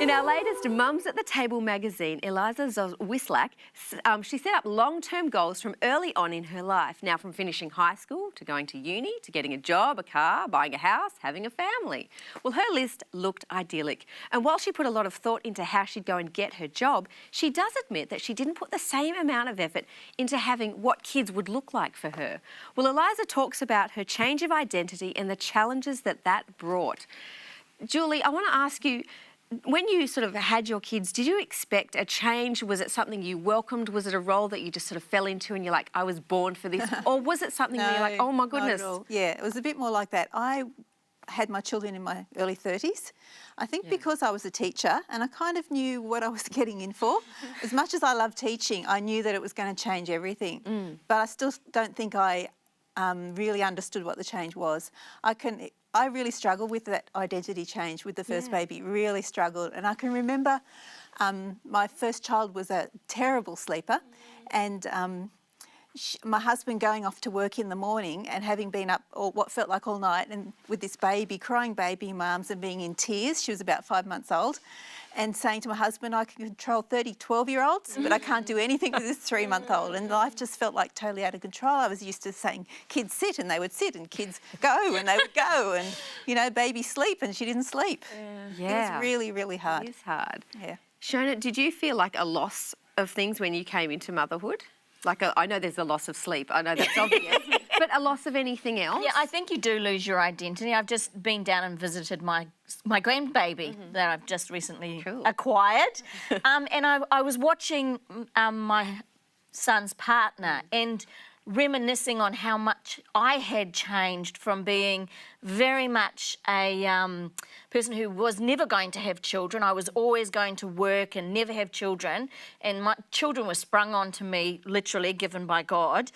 In our latest Mums at the Table magazine, Eliza Wislak, she set up long-term goals from early on in her life. Now, from finishing high school to going to uni to getting a job, a car, buying a house, having a family. Well, her list looked idyllic. And while she put a lot of thought into how she'd go and get her job, she does admit that she didn't put the same amount of effort into having what kids would look like for her. Well, Eliza talks about her change of identity and the challenges that brought. Julie, I want to ask you, when you sort of had your kids, did you expect a change? Was it something you welcomed? Was it a role that you just sort of fell into and you're like, I was born for this? Or was it something where you're like, oh my goodness? Not at all. Yeah, it was a bit more like that. I had my children in my early 30s. I think because I was a teacher and I kind of knew what I was getting in for. As much as I love teaching, I knew that it was going to change everything. But I still don't think I really understood what the change was. I really struggled with that identity change with the first baby, really struggled. And I can remember my first child was a terrible sleeper and my husband going off to work in the morning and having been up what felt like all night and with this baby, crying baby in my arms and being in tears. She was about 5 months old. And saying to my husband, I can control 30 12-year-olds, but I can't do anything with this 3-month-old. And life just felt like totally out of control. I was used to saying, kids sit, and they would sit, and kids go, and they would go. And, you know, baby sleep, and she didn't sleep. Yeah. It was really, really hard. It is hard. Yeah. Shona, did you feel like a loss of things when you came into motherhood? Like, I know there's a loss of sleep. I know that's obvious. But a loss of anything else? Yeah, I think you do lose your identity. I've just been down and visited my grandbaby that I've just recently acquired. And I was watching my son's partner and reminiscing on how much I had changed from being very much a person who was never going to have children. I was always going to work and never have children, and my children were sprung onto me, literally given by God,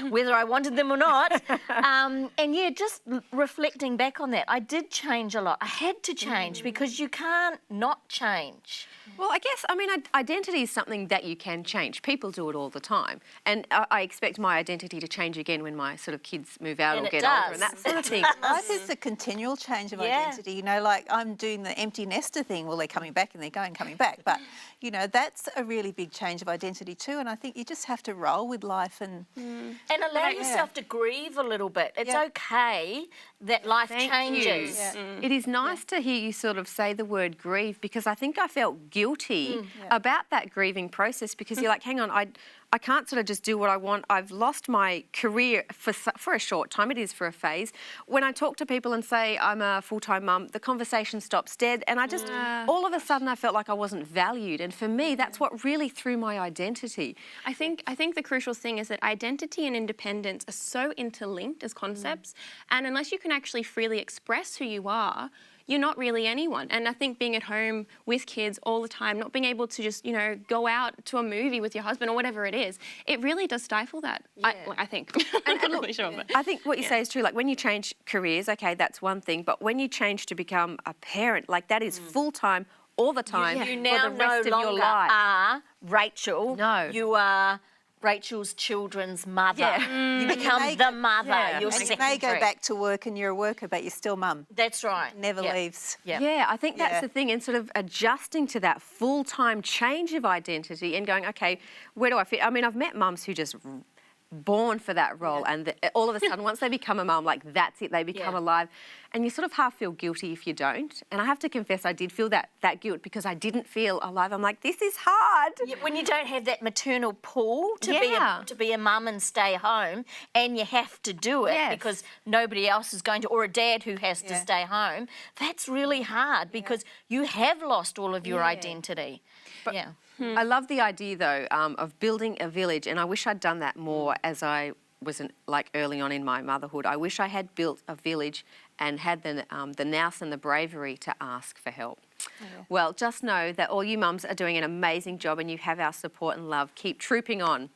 whether I wanted them or not. And yeah, just reflecting back on that, I did change a lot. I had to change because you can't not change. Well, I guess, I mean, identity is something that you can change. People do it all the time. And I expect my identity to change again when my sort of kids move out or get older and that sort of thing. Life is a continual change of identity. You know, like I'm doing the empty nester thing. Well, they're coming back and they're going, coming back. But, you know, that's a really big change of identity too. And I think you just have to roll with life and allow yourself to grieve a little bit. It's okay that life changes. It is nice to hear you sort of say the word grieve, because I think I felt guilty about that grieving process, because you're like, hang on, I can't sort of just do what I want. I've lost my career for a short time. It is for a phase. When I talk to people and say I'm a full-time mum, the conversation stops dead, and I just all of a sudden I felt like I wasn't valued. And for me, that's what really threw my identity. I think the crucial thing is that identity and independence are so interlinked as concepts, and unless you can actually freely express who you are, you're not really anyone. And I think being at home with kids all the time, not being able to just, you know, go out to a movie with your husband or whatever it is, it really does stifle that, I think. I'm not really sure. But I think what you say is true. Like when you change careers, okay, that's one thing. But when you change to become a parent, like that is full-time all the time You now for the rest no of your longer life. are Rachel. No. You are Rachel's children's mother. You become the mother. You're you may go back to work and you're a worker, but you're still mum. That's right. Never leaves. Yeah, I think that's the thing, and sort of adjusting to that full-time change of identity and going, okay, where do I fit? I mean, I've met mums who just born for that role and all of a sudden once they become a mum, like that's it, they become alive, and you sort of half feel guilty if you don't. And I have to confess, I did feel that guilt because I didn't feel alive. I'm like, this is hard. When you don't have that maternal pull to be a mum and stay home, and you have to do it because nobody else is going to, or a dad who has to stay home, that's really hard because you have lost all of your identity. But I love the idea, though, of building a village, and I wish I'd done that more as I was like early on in my motherhood. I wish I had built a village and had the nous and the bravery to ask for help. Well, just know that all you mums are doing an amazing job and you have our support and love. Keep trooping on.